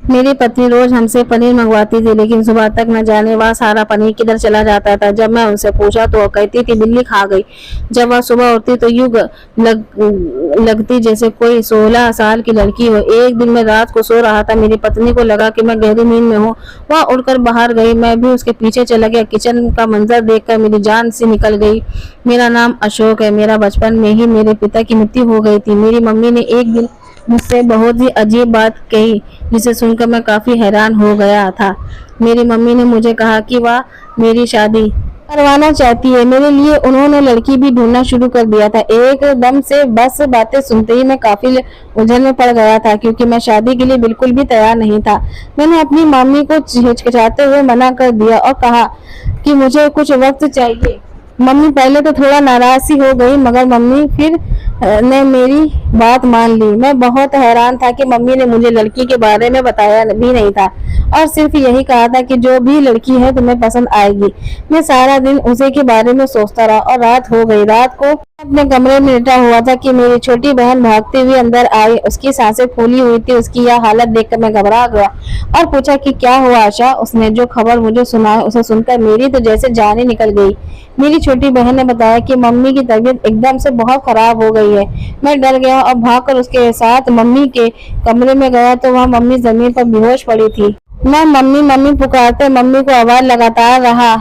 मेरी पत्नी रोज हमसे पनीर मंगवाती थी, लेकिन सुबह तक न जाने वह सारा पनीर किधर चला जाता था। जब मैं उनसे पूछा तो वह कहती थी बिल्ली खा गई। जब वह सुबह उठती तो लगती जैसे कोई 16 साल की लड़की हो। एक दिन मैं रात को सो रहा था, मेरी पत्नी को लगा कि मैं गहरी नींद में हूँ। वह उठकर बाहर गई, मैं भी उसके पीछे चला गया। किचन का मंजर देखकर मेरी जान सी निकल गई। मेरा नाम अशोक है। मेरा बचपन में ही मेरे पिता की मृत्यु हो गई थी। मेरी मम्मी ने एक दिन मुझसे बहुत ही अजीब बात कही, जिसे सुनकर मैं काफी हैरान हो गया था। मेरी मम्मी ने मुझे कहा कि वह मेरी शादी करवाना चाहती है। मेरे लिए उन्होंने लड़की भी ढूंढना शुरू कर दिया था। एकदम से बस बातें सुनते ही मैं काफी उलझन में पड़ गया था, क्योंकि मैं शादी के लिए बिल्कुल भी तैयार नहीं था। मैंने अपनी मम्मी को हिचकिचाते हुए मना कर दिया और कहा कि मुझे कुछ वक्त चाहिए। मम्मी पहले तो थोड़ा नाराज सी हो गई, मगर मम्मी फिर ने मेरी बात मान ली। मैं बहुत हैरान था कि मम्मी ने मुझे लड़की के बारे में बताया भी नहीं था, और सिर्फ यही कहा था कि जो भी लड़की है तुम्हें पसंद आएगी। मैं सारा दिन उसी के बारे में सोचता रहा और रात हो गई। रात को अपने कमरे में लेटा हुआ था कि मेरी छोटी बहन भागते हुए अंदर आई। उसकी सांसें फूली हुई थी। उसकी यह हालत देखकर मैं घबरा गया और पूछा कि क्या हुआ आशा। उसने जो खबर मुझे सुनाई उसे सुनकर मेरी तो जैसे जान ही निकल गई। मेरी छोटी बहन ने बताया कि मम्मी की तबीयत एकदम से बहुत खराब हो गई है। मैं डर गया और भागकर उसके साथ मम्मी के कमरे में गया तो वहाँ मम्मी जमीन पर बेहोश पड़ी थी। मैं मम्मी मम्मी पुकारते मम्मी को आवाज लगातार रहा,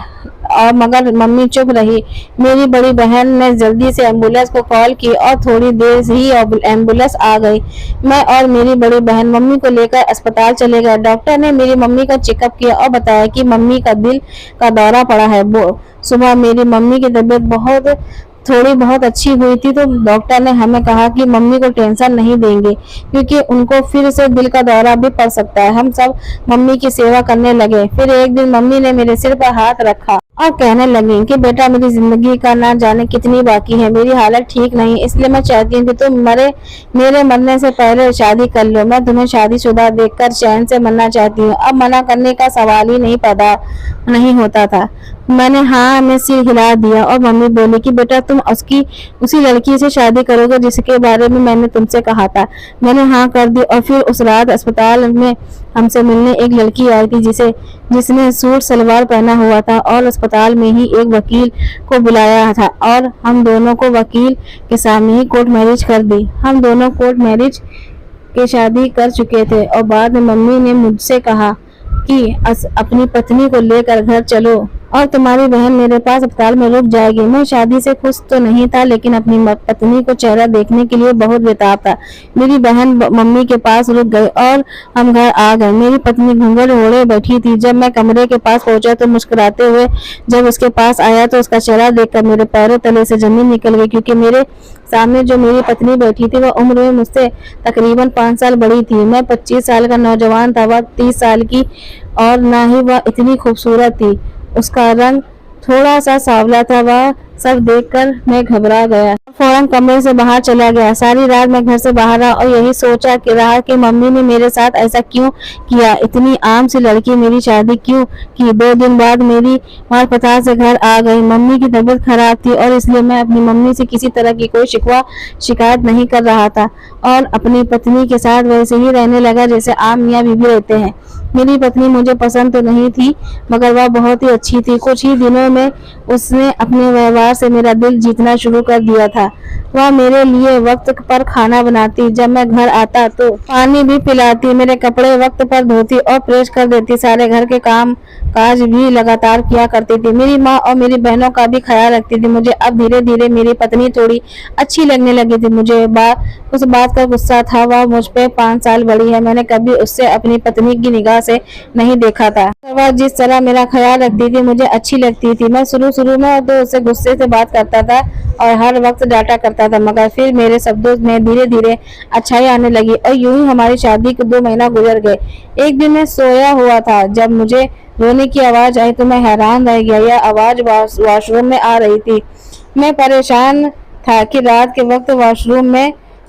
और मगर मम्मी चुप रही। मेरी बड़ी बहन ने जल्दी से एम्बुलेंस को कॉल की और थोड़ी देर ही एम्बुलेंस आ गई। मैं और मेरी बड़ी बहन मम्मी को लेकर अस्पताल चले गए। डॉक्टर ने मेरी मम्मी का चेकअप किया और बताया कि मम्मी का दिल का दौरा पड़ा है। सुबह मेरी मम्मी की तबीयत थोड़ी बहुत अच्छी हुई थी, तो डॉक्टर ने हमें कहा कि मम्मी को टेंशन नहीं देंगे, क्योंकि उनको फिर से दिल का दौरा भी पड़ सकता है। हम सब मम्मी की सेवा करने लगे। फिर एक दिन मम्मी ने मेरे सिर पर हाथ रखा और कहने लगी कि बेटा, मेरी जिंदगी का ना जाने कितनी बाकी है। मेरी हालत ठीक नहीं, इसलिए मैं चाहती हूँ कि तुम मेरे मरने से पहले शादी कर लो। मैं तुम्हें शादीशुदा देखकर चैन से मरना चाहती हूँ। अब मना करने का सवाल ही नहीं होता था। मैंने हाँ में सिर हिला दिया और मम्मी बोली कि बेटा, तुम उसी लड़की से शादी करोगे जिसके बारे में मैंने तुमसे कहा था। मैंने हाँ कर दी। और फिर उस रात अस्पताल में हमसे मिलने एक लड़की आई थी जिसने सूट सलवार पहना हुआ था, और अस्पताल में ही एक वकील को बुलाया था और हम दोनों को वकील के सामने ही कोर्ट मैरिज कर दी। हम दोनों कोर्ट मैरिज के शादी कर चुके थे, और बाद में मम्मी ने मुझसे कहा कि अपनी पत्नी को लेकर घर चलो और तुम्हारी बहन मेरे पास अस्पताल में रुक जाएगी। मैं शादी से खुश तो नहीं था, लेकिन अपनी पत्नी को चेहरा देखने के लिए बहुत बेताब था। मेरी बहन मम्मी के पास रुक गई और हम घर आ गए। मेरी पत्नी घूंघट ओढ़े बैठी थी। जब मैं कमरे के पास पहुंचा तो मुस्कुराते हुए जब उसके पास आया तो उसका चेहरा देखकर मेरे पैरों तले से जमीन निकल गई, क्योंकि मेरे सामने जो मेरी पत्नी बैठी थी वह उम्र में मुझसे तकरीबन 5 साल बड़ी थी। मैं 25 साल का नौजवान था, वह 30 साल की, और न ही वह इतनी खूबसूरत थी। उसका रंग थोड़ा सा सांवला था। वह सब देखकर मैं घबरा गया, फौरन कमरे से बाहर चला गया। सारी रात मैं घर से बाहर रहा और यही सोचा रहा कि मम्मी ने मेरे साथ ऐसा क्यों किया। इतनी आम सी लड़की मेरी शादी क्यों की। 2 दिन बाद मेरी माँ अस्पताल से घर आ गई। मम्मी की तबीयत खराब थी और इसलिए मैं अपनी मम्मी से किसी तरह की कोई शिकायत नहीं कर रहा था और अपनी पत्नी के साथ वैसे ही रहने लगा जैसे आम मियाँ बीवी रहते हैं। मेरी पत्नी मुझे पसंद तो नहीं थी, मगर वह बहुत ही अच्छी थी। कुछ ही दिनों में उसने अपने व्यवहार से मेरा दिल जीतना शुरू कर दिया था। वह मेरे लिए वक्त पर खाना बनाती, जब मैं घर आता तो पानी भी पिलाती, मेरे कपड़े वक्त पर धोती और प्रेस कर देती। सारे घर के काम काज भी लगातार किया करती थी। मेरी माँ और मेरी बहनों का भी ख्याल रखती थी। मुझे अब धीरे धीरे मेरी पत्नी थोड़ी अच्छी लगने लगी थी। मुझे उस बात का गुस्सा था, वह मुझ पे 5 साल बड़ी है। मैंने कभी उससे अपनी पत्नी की निगाह से नहीं देखा था। वह जिस तरह मेरा ख्याल रखती थी मुझे अच्छी लगती थी। मैं शुरू में तो उससे गुस्से से बात करता था और हर वक्त डांटा करता था, मगर फिर मेरे शब्दों में धीरे धीरे अच्छाई आने लगी और यूं ही हमारी शादी के 2 महीना गुजर गए। एक दिन मैं सोया हुआ था, जब मुझे रोने की आवाज आई तो मैं हैरान रह गया। यह आवाज वॉशरूम में आ रही थी। मैं परेशान था कि रात के वक्त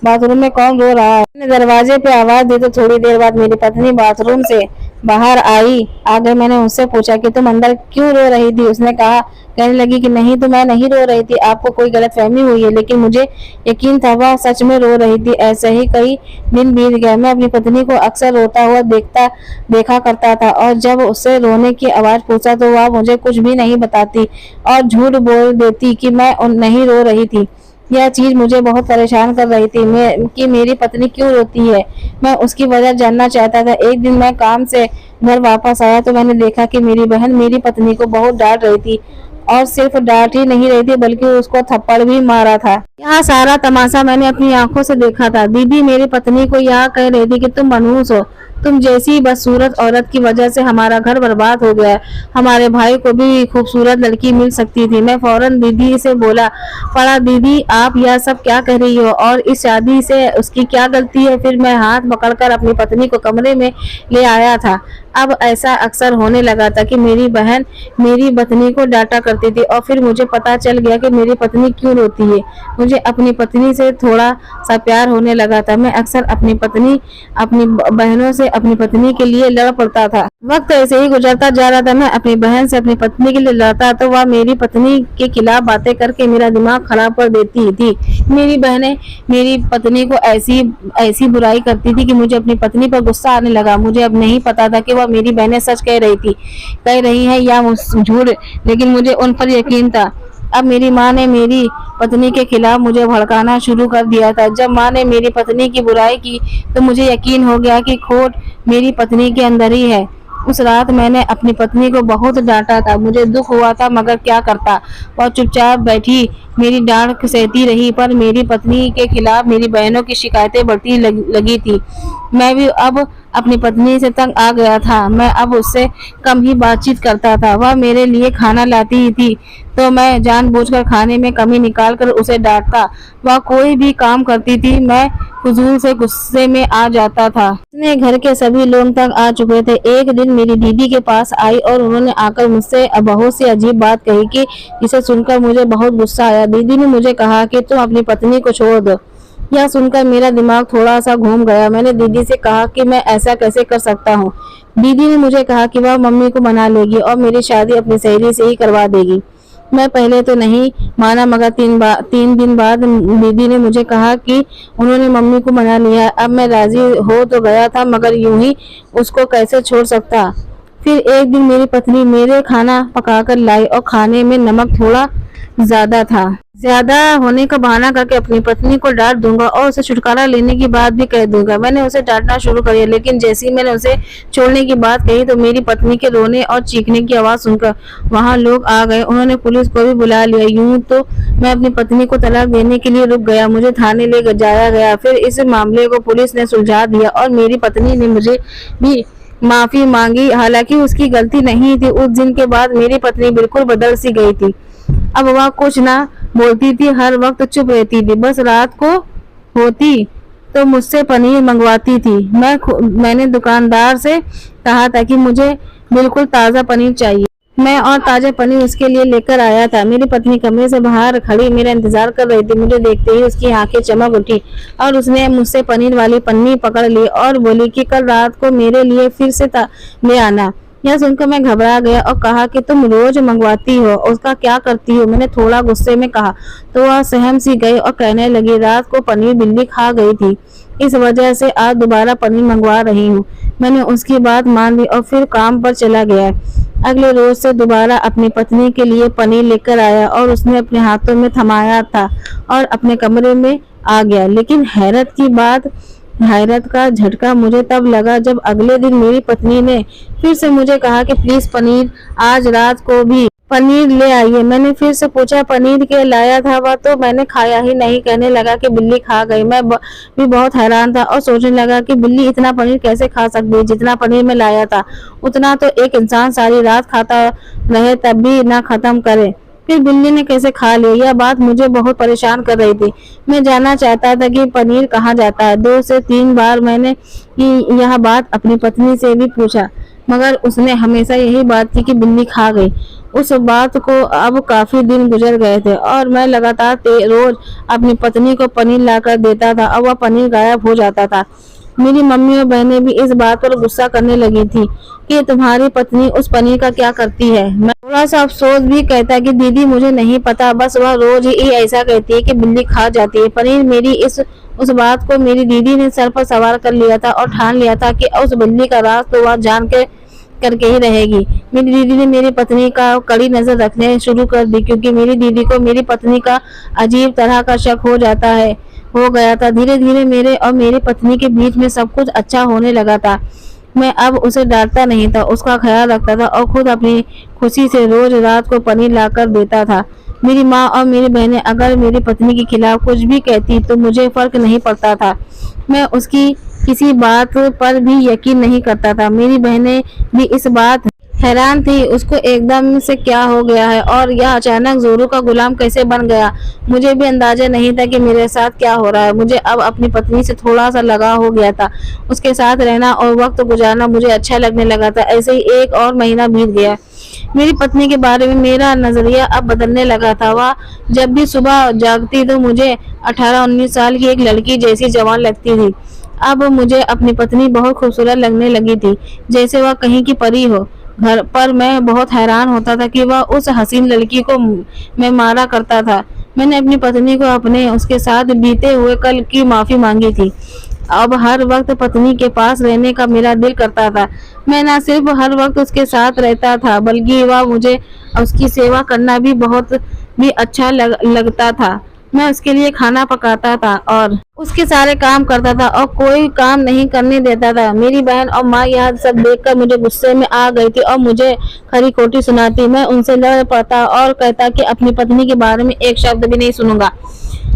बाथरूम में कौन रो रहा है। मैंने दरवाजे पे आवाज दी तो थोड़ी देर बाद मेरी पत्नी बाथरूम से बाहर आ गए। मैंने उससे पूछा कि तुम अंदर क्यों रो रही थी? उसने कहा, कहने लगी कि नहीं तो मैं नहीं रो रही थी, आपको कोई गलतफहमी हुई है। लेकिन मुझे यकीन था वह सच में रो रही थी। ऐसे ही कई दिन बीत गए। मैं अपनी पत्नी को अक्सर रोता हुआ देखा करता था, और जब उससे रोने की आवाज पूछा तो वह मुझे कुछ भी नहीं बताती और झूठ बोल देती कि मैं नहीं रो रही थी। यह चीज मुझे बहुत परेशान कर रही थी कि मेरी पत्नी क्यों रोती है। मैं उसकी वजह जानना चाहता था। एक दिन मैं काम से घर वापस आया तो मैंने देखा कि मेरी बहन मेरी पत्नी को बहुत डांट रही थी, और सिर्फ डांट ही नहीं रही थी बल्कि उसको थप्पड़ भी मारा था। यह सारा तमाशा मैंने अपनी आंखों से देखा था। दीदी मेरी पत्नी को यह कह रही थी कि तुम मनहूस हो, तुम जैसी बदसूरत औरत की वजह से हमारा घर बर्बाद हो गया। हमारे भाई को भी खूबसूरत लड़की मिल सकती थी। मैं फौरन दीदी से बोला पड़ा, दीदी आप यह सब क्या कह रही हो, और इस शादी से उसकी क्या गलती है? फिर मैं हाथ पकड़कर अपनी पत्नी को कमरे में ले आया था। अब ऐसा अक्सर होने लगा था कि मेरी बहन मेरी पत्नी को डांटा करती थी, और फिर मुझे पता चल गया कि मेरी पत्नी क्यों रोती है। मुझे अपनी पत्नी से थोड़ा सा प्यार होने लगा था। मैं अक्सर अपनी बहनों से अपनी पत्नी के लिए लड़ पड़ता था। वक्त ऐसे ही गुजरता जा रहा था। मैं अपनी बहन से अपनी पत्नी के लिए लड़ता तो वह मेरी पत्नी के खिलाफ बातें करके मेरा दिमाग खराब कर देती थी। मेरी बहनें मेरी पत्नी को ऐसी ऐसी बुराई करती थी कि मुझे अपनी पत्नी पर गुस्सा आने लगा। मुझे अब नहीं पता था कि वह मेरी बहनें सच कह रही है या झूठ, लेकिन मुझे उन पर यकीन था। अब मेरी माँ ने मेरी पत्नी के खिलाफ मुझे भड़काना शुरू कर दिया था। जब माँ ने मेरी पत्नी की बुराई की तो मुझे यकीन हो गया कि खोट मेरी पत्नी के अंदर ही है। उस रात मैंने अपनी पत्नी को बहुत डांटा था। मुझे दुख हुआ था, मगर क्या करता। वह चुपचाप बैठी मेरी डांट सहती रही, पर मेरी पत्नी के खिलाफ मेरी बहनों की शिकायतें बढ़ती लगी थी। मैं भी अब अपनी पत्नी से तंग आ गया था। मैं अब उससे कम ही बातचीत करता था। वह मेरे लिए खाना लाती ही थी तो मैं जानबूझकर खाने में कमी निकालकर उसे डांटता। वह कोई भी काम करती थी, मैं फजूल से गुस्से में आ जाता था। अपने घर के सभी लोग तक आ चुके थे। एक दिन मेरी दीदी के पास आई और उन्होंने आकर मुझसे बहुत सी अजीब बात कही कि जिसे सुनकर मुझे बहुत गुस्सा आया। दीदी ने मुझे कहा कि तुम अपनी पत्नी को छोड़ दो। यह सुनकर मेरा दिमाग थोड़ा सा घूम गया। मैंने दीदी से कहा कि मैं ऐसा कैसे कर सकता हूँ। दीदी ने मुझे कहा कि वह मम्मी को मना लेगी और मेरी शादी अपनी सहेली से ही करवा देगी। मैं पहले तो नहीं माना, मगर 3 दिन बाद दीदी ने मुझे कहा कि उन्होंने मम्मी को मना लिया। अब मैं राजी हो तो गया था, मगर यूं ही उसको कैसे छोड़ सकता। फिर एक दिन मेरी पत्नी मेरे खाना पकाकर लाई और खाने में नमक थोड़ा ज्यादा होने का बहाना करके अपनी पत्नी को डांट दूंगा और उसे छुटकारा लेने की बात भी कह दूंगा। मैंने उसे डांटना शुरू कर दिया, लेकिन जैसे ही मैंने उसे छोड़ने की बात कही तो मेरी पत्नी के रोने और चीखने की आवाज सुनकर वहां लोग आ गए। उन्होंने पुलिस को भी बुला लिया। यूं तो मैं अपनी पत्नी को तलाक देने के लिए रुक गया। मुझे थाने ले जाया गया। फिर इस मामले को पुलिस ने सुलझा दिया और मेरी पत्नी ने मुझे भी माफी मांगी। हालांकि उसकी गलती नहीं थी। उस दिन के बाद मेरी पत्नी बिल्कुल बदल सी गई थी। अब वह कुछ ना बोलती थी, हर वक्त चुप रहती थी। बस रात को होती तो मुझसे पनीर मंगवाती थी। मैंने दुकानदार से कहा था कि मुझे बिल्कुल ताज़ा पनीर चाहिए। मैं और ताज़ा पनीर उसके लिए लेकर आया था। मेरी पत्नी कमरे से बाहर खड़ी मेरा इंतजार कर रही थी। मुझे देखते ही उसकी आंखें चमक उठी और उसने मुझसे पनीर वाली पन्नी पकड़ ली और बोली कि कल रात को मेरे लिए फिर से ले आना। यह सुनकर मैं घबरा गया और कहा कि तुम रोज मंगवाती हो, उसका क्या करती हो? मैंने थोड़ा गुस्से में कहा तो वह सहम सी गई और कहने लगी, रात को पनीर बिल्ली खा गई थी, इस वजह से आज दोबारा पनीर मंगवा रही हूँ। मैंने उसकी बात मान ली और फिर काम पर चला गया। अगले रोज से दोबारा अपनी पत्नी के लिए पनीर लेकर आया और उसने अपने हाथों में थमाया था और अपने कमरे में आ गया। लेकिन हैरत का झटका मुझे तब लगा जब अगले दिन मेरी पत्नी ने फिर से मुझे कहा कि प्लीज पनीर आज रात को भी पनीर ले आइए। मैंने फिर से पूछा पनीर के लाया था वह, तो मैंने खाया ही नहीं। कहने लगा कि बिल्ली खा गई। मैं भी बहुत हैरान था और सोचने लगा कि बिल्ली इतना पनीर कैसे खा सकती है? जितना पनीर मैं लाया था उतना तो एक इंसान सारी रात खाता रहे तब भी ना खत्म करे, फिर बिल्ली ने कैसे खा लिया? यह बात मुझे बहुत परेशान कर रही थी। मैं जानना चाहता था कि पनीर कहाँ जाता है। 2 से 3 बार मैंने यह बात अपनी पत्नी से भी पूछा, मगर उसने हमेशा यही बात की कि बिल्ली खा गई। उस बात को अब काफी दिन गुजर गए थे और मैं लगातार रोज अपनी पत्नी को पनीर लाकर देता था और वह पनीर गायब हो जाता था। मेरी मम्मी और बहनें भी इस बात पर गुस्सा करने लगी थी कि तुम्हारी पत्नी उस पनीर का क्या करती है। मैं थोड़ा सा अफसोस भी कहता कि दीदी मुझे नहीं पता, बस वह रोज ही ऐसा कहती है कि बिल्ली खा जाती है पनीर। मेरी इस उस बात को मेरी दीदी ने सर पर सवार कर लिया था और ठान लिया था कि उस बिल्ली का राज तो वह जान के करके ही रहेगी। मेरी दीदी ने मेरी पत्नी का कड़ी नजर रखने शुरू कर दी, क्योंकि मेरी दीदी को मेरी पत्नी का अजीब तरह का शक हो गया था। धीरे धीरे मेरे और मेरी पत्नी के बीच में सब कुछ अच्छा होने लगा था। मैं अब उसे डांटता नहीं था, उसका ख्याल रखता था और खुद अपनी खुशी से रोज रात को पनीर लाकर देता था। मेरी माँ और मेरी बहनें अगर मेरी पत्नी के खिलाफ कुछ भी कहती तो मुझे फर्क नहीं पड़ता था। मैं उसकी किसी बात पर भी यकीन नहीं करता था। मेरी बहनें भी इस बात हैरान थी, उसको एकदम से क्या हो गया है और यह अचानक जोरू का गुलाम कैसे बन गया। मुझे भी अंदाजा नहीं था कि मेरे साथ क्या हो रहा है। मुझे अब अपनी पत्नी से थोड़ा सा लगाव हो गया था। उसके साथ रहना और वक्त गुजारना मुझे अच्छा लगने लगा था। ऐसे ही एक और महीना बीत गया। मेरी पत्नी के बारे में मेरा नजरिया अब बदलने लगा था। वह जब भी सुबह जागती तो मुझे 18-19 साल की एक लड़की जैसी जवान लगती थी। अब मुझे अपनी पत्नी बहुत खूबसूरत लगने लगी थी, जैसे वह कहीं की परी हो। घर पर मैं बहुत हैरान होता था कि वह उस हसीन लड़की को मैं मारा करता था। मैंने अपनी पत्नी को अपने उसके साथ बीते हुए कल की माफी मांगी थी। अब हर वक्त पत्नी के पास रहने का मेरा दिल करता था। मैं न सिर्फ हर वक्त उसके साथ रहता था, बल्कि वह मुझे उसकी सेवा करना भी बहुत भी अच्छा लगता था। मैं उसके लिए खाना पकाता था और उसके सारे काम करता था और कोई काम नहीं करने देता था। मेरी बहन और माँ यह सब देखकर मुझे गुस्से में आ गई थी और मुझे खरी खोटी सुनाती। मैं उनसे लड़ पड़ता और कहता कि अपनी पत्नी के बारे में एक शब्द भी नहीं सुनूंगा।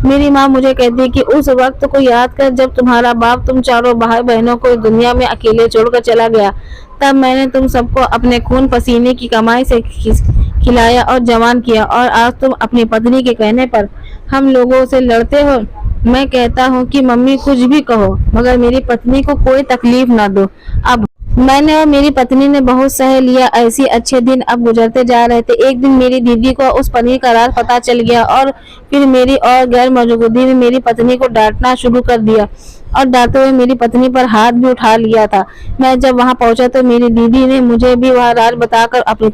मेरी माँ मुझे कहती कि उस वक्त को याद कर जब तुम्हारा बाप तुम चारों भाई बहनों को दुनिया में अकेले छोड़कर चला गया। तब मैंने तुम सबको अपने खून पसीने की कमाई से खिलाया और जवान किया, और आज तुम अपनी पत्नी के कहने पर हम लोगों से लड़ते हो। मैं कहता हूँ कि मम्मी कुछ भी कहो, मगर मेरी पत्नी को कोई तकलीफ ना दो। अब मैंने और मेरी पत्नी ने बहुत सह लिया। ऐसी अच्छे दिन अब गुजरते जा रहे थे। एक दिन मेरी दीदी को उस पनीर का राज पता चल गया और फिर मेरी और गैर मौजूदगी में मेरी पत्नी को डांटना शुरू कर दिया और डांटते हुए मेरी पत्नी पर हाथ भी उठा लिया था। मैं जब वहां पहुंचा तो मेरी दीदी ने मुझे भी वह राज बताकर अपनी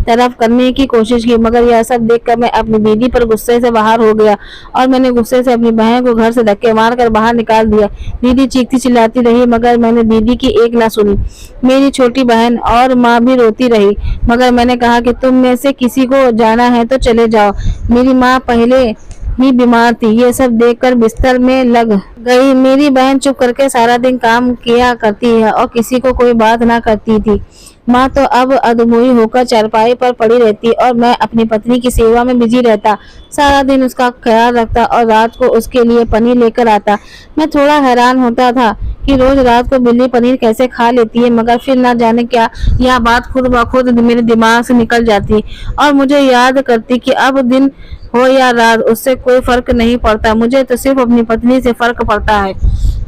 तरफ करने की कोशिश की, मगर यह सब देखकर मैं अपनी दीदी पर गुस्से से बाहर हो गया और मैंने गुस्से से अपनी बहन को घर से धक्के मारकर बाहर निकाल दिया। दीदी चीखती चिल्लाती रही, मगर मैंने दीदी की एक ना सुनी। मेरी छोटी बहन और माँ भी रोती रही, मगर मैंने कहा कि तुम में से किसी को जाना है तो चले जाओ। मेरी माँ पहले ही बीमार थी। ये सब देखकर बिस्तर में लग गई। मेरी बहन चुप करके सारा दिन काम किया करती है और किसी को कोई बात ना करती थी। माँ तो अब अधमुई होकर चारपाई पर पड़ी रहती और मैं अपनी पत्नी की सेवा में बिजी रहता। सारा दिन उसका ख्याल रखता और रात को उसके लिए पनीर लेकर आता। मैं थोड़ा हैरान होता था कि रोज रात को बिल्ली पनीर कैसे खा लेती है, मगर फिर ना जाने क्या यह बात खुद ब खुद मेरे दिमाग से निकल जाती और मुझे याद करती कि अब दिन हो या रात उससे कोई फर्क नहीं पड़ता। मुझे तो सिर्फ अपनी पत्नी से फर्क पड़ता है।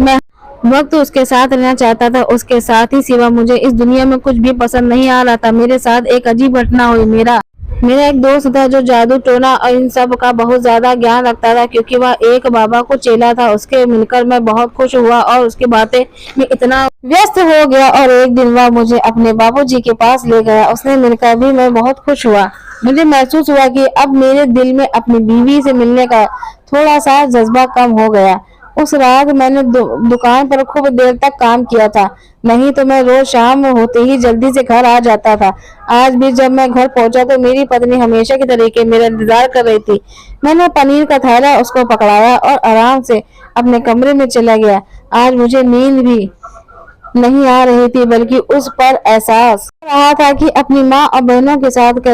मैं वक्त उसके साथ रहना चाहता था, उसके साथ ही सिवा मुझे इस दुनिया में कुछ भी पसंद नहीं आ रहा था। मेरे साथ एक अजीब घटना हुई। मेरा एक दोस्त था जो जादू टोना और इन सब का बहुत ज्यादा ज्ञान रखता था, क्योंकि वह एक बाबा को चेला था। उसके मिलकर मैं बहुत खुश हुआ और उसकी बातें में इतना व्यस्त हो गया और एक दिन वह मुझे अपने बाबूजी के पास ले गया। उसने मिलकर भी मैं बहुत खुश हुआ। मुझे महसूस हुआ कि अब मेरे दिल में अपनी बीवी से मिलने का थोड़ा सा जज्बा कम हो गया। उस रात मैंने दुकान पर खूब देर तक काम किया था, नहीं तो मैं रोज शाम होते ही जल्दी से घर आ जाता था। आज भी जब मैं घर पहुंचा तो मेरी पत्नी हमेशा की तरीके मेरा इंतजार कर रही थी। मैंने पनीर का थैला उसको पकड़ाया और आराम से अपने कमरे में चला गया। आज मुझे नींद भी नहीं आ रही थी, बल्कि उस पर एहसास हो रहा था कि अपनी माँ और बहनों के साथ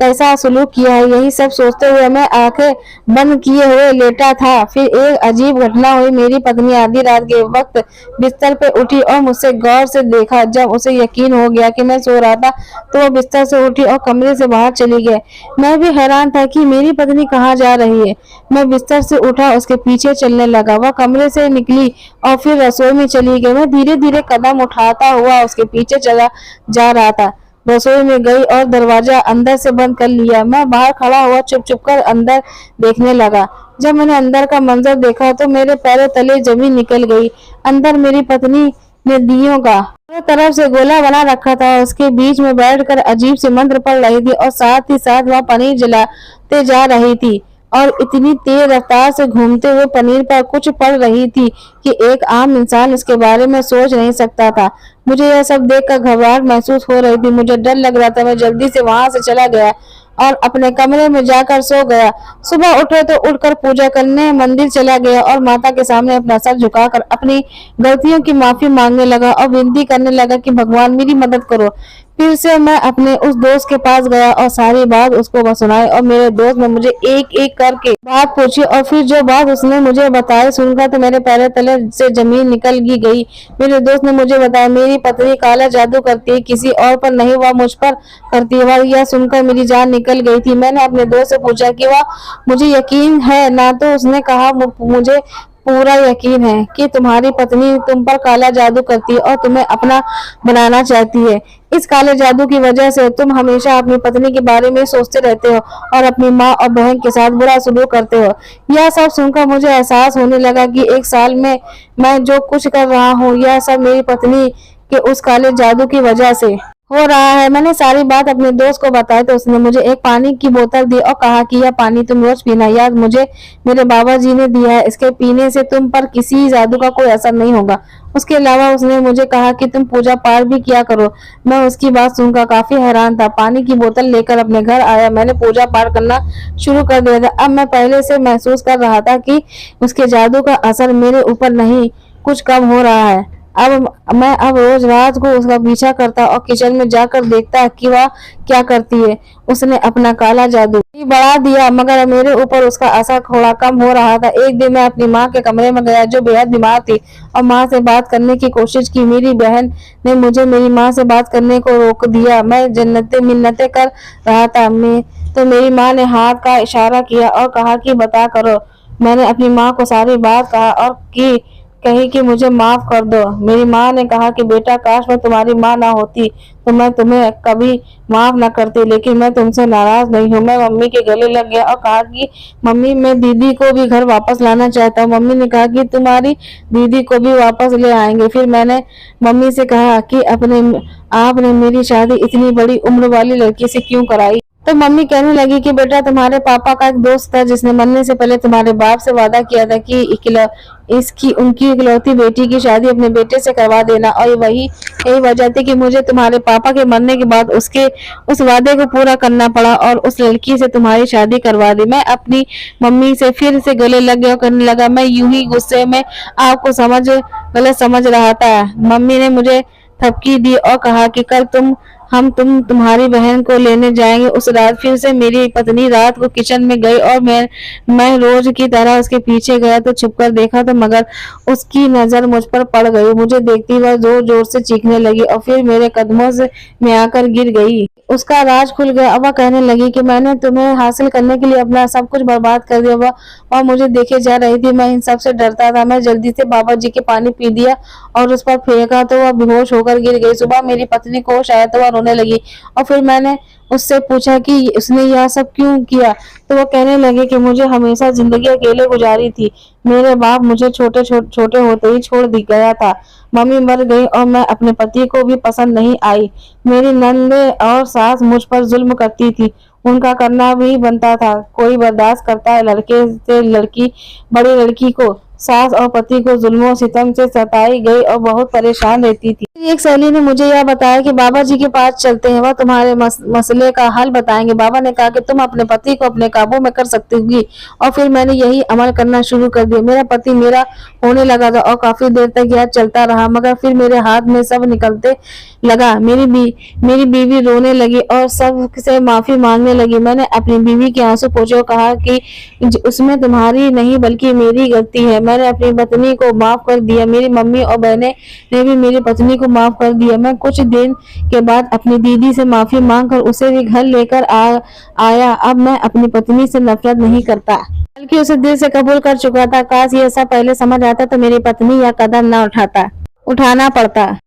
कैसा सलूक किया है। यही सब सोचते हुए मैं आंखें बंद किए हुए लेटा था। फिर एक अजीब घटना हुई। मेरी पत्नी आधी रात के वक्त बिस्तर पे उठी और मुझसे गौर से देखा। जब उसे यकीन हो गया कि मैं सो रहा था तो वो बिस्तर से उठी और कमरे से बाहर चली गई। मैं भी हैरान था कि मेरी पत्नी कहाँ जा रही है। मैं बिस्तर से उठा, उसके पीछे चलने लगा। वह कमरे से निकली और फिर रसोई में चली गई। मैं धीरे धीरे कदम उठाता हुआ उसके पीछे चला जा रहा था। रसोई में गई और दरवाजा अंदर से बंद कर लिया। मैं बाहर खड़ा हुआ चुप चुप कर अंदर देखने लगा। जब मैंने अंदर का मंजर देखा तो मेरे पैरों तले जमीन निकल गई। अंदर मेरी पत्नी ने दियों का चारों तरफ से गोला बना रखा था। उसके बीच में बैठकर अजीब से मंत्र पढ़ रही थी और साथ ही साथ वह पनीर जलाते जा रही थी और इतनी तेज रफ्तार से घूमते हुए पनीर पर कुछ पढ़ रही थी कि एक आम इंसान इसके बारे में सोच नहीं सकता था। मुझे यह सब देखकर घबराहट महसूस हो रही थी। मुझे डर लग रहा था। मैं जल्दी से वहां से चला गया और अपने कमरे में जाकर सो गया। सुबह उठे तो उठकर पूजा करने मंदिर चला गया और माता के सामने अपना सर झुकाकर अपनी गलतियों की माफी मांगने लगा और विनती करने लगा कि भगवान मेरी मदद करो। फिर से मैं अपने उस दोस्त के पास गया और सारी बात उसको सुनाई और मेरे दोस्त ने मुझे एक एक करके बात पूछी और फिर जो बात उसने मुझे बताई सुनकर तो मेरे पैरों तले से जमीन निकल गई। मेरे दोस्त ने मुझे बताया मेरी पत्नी काला जादू करती है, किसी और पर नहीं वह मुझ पर करती है। वह यह सुनकर मेरी जान निकल गई थी। मैंने अपने दोस्त से पूछा कि वह मुझे यकीन है ना, तो उसने कहा मुझे पूरा यकीन है कि तुम्हारी पत्नी तुम पर काला जादू करती है और तुम्हें अपना बनाना चाहती है। इस काले जादू की वजह से तुम हमेशा अपनी पत्नी के बारे में सोचते रहते हो और अपनी माँ और बहन के साथ बुरा सलूक करते हो। यह सब सुनकर मुझे एहसास होने लगा कि एक साल में मैं जो कुछ कर रहा हूँ यह सब मेरी पत्नी के उस काले जादू की वजह से हो रहा है। मैंने सारी बात अपने दोस्त को बताई तो उसने मुझे एक पानी की बोतल दी और कहा कि यह पानी तुम रोज पीना। याद मुझे मेरे बाबा जी ने दिया है, इसके पीने से तुम पर किसी जादू का कोई असर नहीं होगा। उसके अलावा उसने मुझे कहा कि तुम पूजा पाठ भी किया करो। मैं उसकी बात सुनकर काफी हैरान था। पानी की बोतल लेकर अपने घर आया। मैंने पूजा पाठ करना शुरू कर दिया था। अब मैं पहले से महसूस कर रहा था कि उसके जादू का असर मेरे ऊपर नहीं कुछ कम हो रहा है। अब रोज रात को उसका पीछा करता और किचन में जाकर देखता कि वह क्या करती है। उसने अपना काला जादू भी बढ़ा दिया मगर मेरे ऊपर उसका असर थोड़ा कम हो रहा था। एक दिन मैं अपनी माँ के कमरे में गया जो बेहद बीमार थी और माँ से बात करने की कोशिश की। मेरी बहन ने मुझे मेरी माँ से बात करने को रोक दिया। मैं जन्नतें मिन्नतें कर रहा था। तो मेरी माँ ने हाथ का इशारा किया और कहा कि बता करो। मैंने अपनी माँ को सारी बात कहा और कही कि मुझे माफ कर दो। मेरी माँ ने कहा कि बेटा काश मैं तुम्हारी माँ ना होती तो मैं तुम्हें कभी माफ ना करती, लेकिन मैं तुमसे नाराज नहीं हूँ। मैं मम्मी के गले लग गया और कहा कि मम्मी मैं दीदी को भी घर वापस लाना चाहता हूँ। मम्मी ने कहा कि तुम्हारी दीदी को भी वापस ले आएंगे। फिर मैंने मम्मी से कहा कि आपने मेरी शादी इतनी बड़ी उम्र वाली लड़की से क्यों कराई। तो मम्मी कहने लगी कि बेटा तुम्हारे पापा का एक दोस्त था जिसने मरने से पहले तुम्हारे बाप से वादा किया था कि उनकी इकलौती बेटी की शादी अपने बेटे से करवा देना और यही वजह थी कि मुझे तुम्हारे पापा के मरने के बाद उस वादे को पूरा करना पड़ा और उस लड़की से तुम्हारी शादी करवा दी। मैं अपनी मम्मी से फिर से गले लग गया और करने लगा मैं यूं ही गुस्से में आपको गलत समझ रहा था। मम्मी ने मुझे थपकी दी और कहा कि कल तुम्हारी बहन को लेने जाएंगे। उस रात फिर से मेरी पत्नी रात को किचन में गई और मैं रोज की तरह उसके पीछे गया तो छुपकर देखा तो मगर उसकी नजर मुझ पर पड़ गई। मुझे देखती वह जोर जोर से चीखने लगी और फिर मेरे कदमों में आकर गिर गई। उसका राज खुल गया। अब वह कहने लगी कि मैंने तुम्हें हासिल करने के लिए अपना सब कुछ बर्बाद कर दिया। वह मुझे देखे जा रही थी। मैं इन सब से डरता था। मैं जल्दी से बाबा जी के पानी पी दिया और उस पर फेंका तो वह बेहोश होकर गिर गई। सुबह मेरी पत्नी को होश आया तो वह रोने लगी और फिर मैंने उससे पूछा कि उसने यह सब क्यों किया तो वो कहने लगे कि मुझे हमेशा जिंदगी अकेले गुजारी थी। मेरे बाप मुझे छोटे होते ही छोड़ दी गया था। मम्मी मर गई और मैं अपने पति को भी पसंद नहीं आई। मेरी नंदे और सास मुझ पर जुल्म करती थी। उनका करना भी बनता था। कोई बर्दाश्त करता है लड़के से लड़की बड़ी लड़की को सास और पति को जुल्मों सितम से सताई गई और बहुत परेशान रहती थी। एक सहेली ने मुझे यह बताया कि बाबा जी के पास चलते हैं, वह तुम्हारे मसले का हल बताएंगे। बाबा ने कहा कि तुम अपने पति को अपने काबू में कर सकती होगी और फिर मैंने यही अमल करना शुरू कर दिया। मेरा पति मेरा होने लगा था और काफी देर तक यह चलता रहा मगर फिर मेरे हाथ में सब निकलते लगा। मेरी बीवी रोने लगी और सबसे माफी मांगने लगी। मैंने अपनी बीवी के आंसू पोंछे और कहा कि उसमें तुम्हारी नहीं बल्कि मेरी गलती है। मैंने अपनी पत्नी को माफ कर दिया। मेरी मम्मी और बहनें ने भी मेरी पत्नी को माफ कर दिया। मैं कुछ दिन के बाद अपनी दीदी से माफी मांगकर उसे भी घर लेकर आया। अब मैं अपनी पत्नी से नफरत नहीं करता बल्कि उसे दिल से कबूल कर चुका था। काश ये सब पहले समझ आता तो मेरी पत्नी यह कदम न उठाना पड़ता।